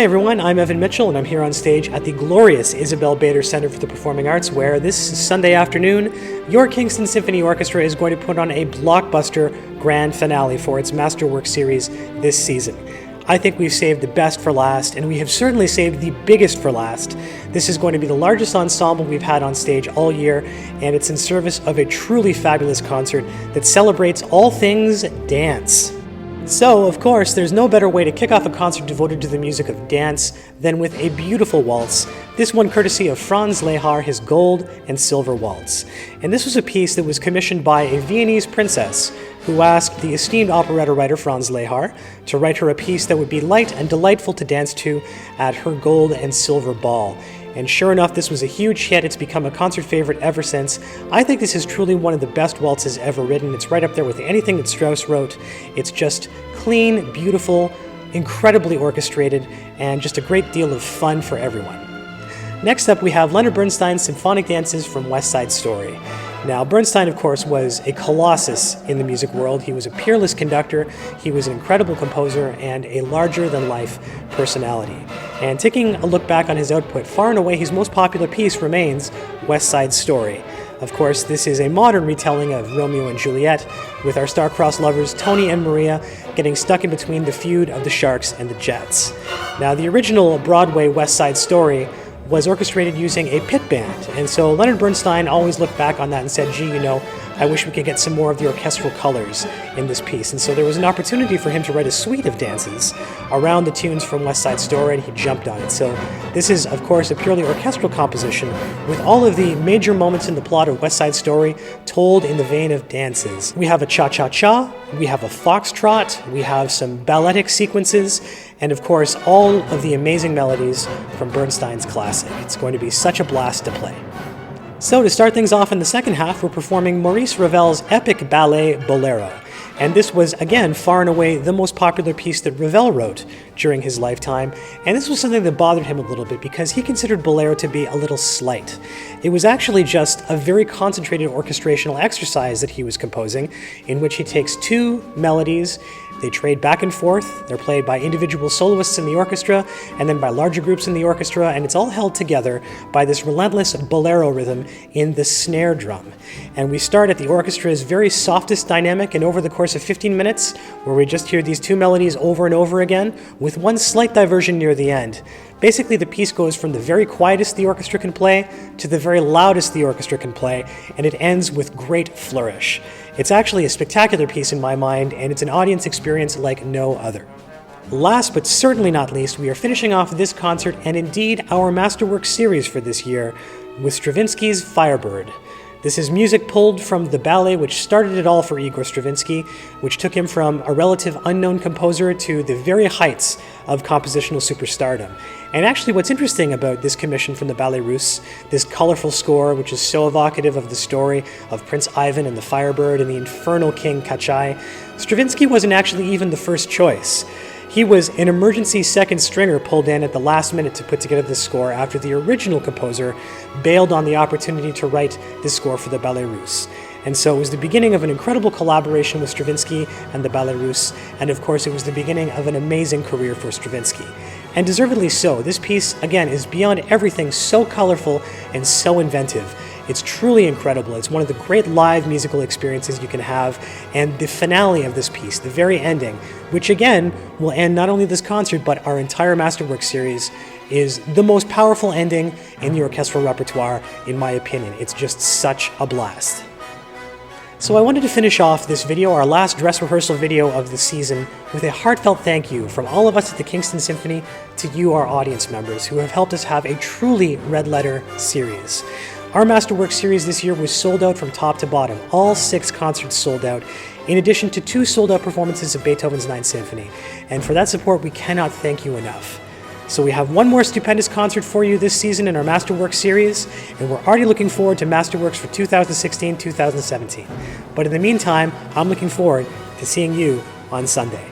Hi everyone, I'm Evan Mitchell and I'm here on stage at the glorious Isabel Bader Centre for the Performing Arts, where this Sunday afternoon, your Kingston Symphony Orchestra is going to put on a blockbuster grand finale for its Masterworks Series this season. I think we've saved the best for last, and we have certainly saved the biggest for last. This is going to be the largest ensemble we've had on stage all year, and it's in service of a truly fabulous concert that celebrates all things dance. So, of course, there's no better way to kick off a concert devoted to the music of dance than with a beautiful waltz, this one courtesy of Franz Lehár, his Gold and Silver Waltz. And this was a piece that was commissioned by a Viennese princess who asked the esteemed operetta writer Franz Lehár to write her a piece that would be light and delightful to dance to at her Gold and Silver Ball. And sure enough, this was a huge hit. It's become a concert favorite ever since. I think this is truly one of the best waltzes ever written. It's right up there with anything that Strauss wrote. It's just clean, beautiful, incredibly orchestrated, and just a great deal of fun for everyone. Next up, we have Leonard Bernstein's Symphonic Dances from West Side Story. Now, Bernstein, of course, was a colossus in the music world. He was a peerless conductor, he was an incredible composer, and a larger-than-life personality. And taking a look back on his output, far and away his most popular piece remains West Side Story. Of course, this is a modern retelling of Romeo and Juliet, with our star-crossed lovers Tony and Maria getting stuck in between the feud of the Sharks and the Jets. Now, the original Broadway West Side Story was orchestrated using a pit band, and so Leonard Bernstein always looked back on that and said, gee, I wish we could get some more of the orchestral colors in this piece. And so there was an opportunity for him to write a suite of dances around the tunes from West Side Story, and he jumped on it. So this is, of course, a purely orchestral composition with all of the major moments in the plot of West Side Story told in the vein of dances. We have a cha-cha-cha, we have a foxtrot, we have some balletic sequences, and of course, all of the amazing melodies from Bernstein's classic. It's going to be such a blast to play. So to start things off in the second half, we're performing Maurice Ravel's epic ballet Bolero. And this was, again, far and away the most popular piece that Ravel wrote during his lifetime. And this was something that bothered him a little bit because he considered Bolero to be a little slight. It was actually just a very concentrated orchestrational exercise that he was composing, in which he takes two melodies, they trade back and forth, they're played by individual soloists in the orchestra, and then by larger groups in the orchestra, and it's all held together by this relentless bolero rhythm in the snare drum. And we start at the orchestra's very softest dynamic, and over the course of 15 minutes, where we just hear these two melodies over and over again, with one slight diversion near the end. Basically, the piece goes from the very quietest the orchestra can play to the very loudest the orchestra can play, and it ends with great flourish. It's actually a spectacular piece in my mind, and it's an audience experience like no other. Last but certainly not least, we are finishing off this concert and indeed our Masterworks series for this year with Stravinsky's Firebird. This is music pulled from the ballet which started it all for Igor Stravinsky, which took him from a relative unknown composer to the very heights of compositional superstardom. And actually what's interesting about this commission from the Ballet Russe, this colorful score which is so evocative of the story of Prince Ivan and the Firebird and the infernal King Kachai, Stravinsky wasn't actually even the first choice. He was an emergency second stringer pulled in at the last minute to put together this score after the original composer bailed on the opportunity to write this score for the Ballet Russe. And so it was the beginning of an incredible collaboration with Stravinsky and the Ballet Russe, and of course it was the beginning of an amazing career for Stravinsky. And deservedly so. This piece, again, is beyond everything so colorful and so inventive. It's truly incredible. It's one of the great live musical experiences you can have, and the finale of this piece, the very ending, which again will end not only this concert but our entire Masterworks series, is the most powerful ending in the orchestral repertoire, in my opinion. It's just such a blast. So I wanted to finish off this video, our last dress rehearsal video of the season, with a heartfelt thank you from all of us at the Kingston Symphony to you, our audience members, who have helped us have a truly red-letter series. Our Masterworks series this year was sold out from top to bottom. All 6 concerts sold out, in addition to 2 sold-out performances of Beethoven's Ninth Symphony. And for that support, we cannot thank you enough. So we have one more stupendous concert for you this season in our Masterworks series, and we're already looking forward to Masterworks for 2016-2017. But in the meantime, I'm looking forward to seeing you on Sunday.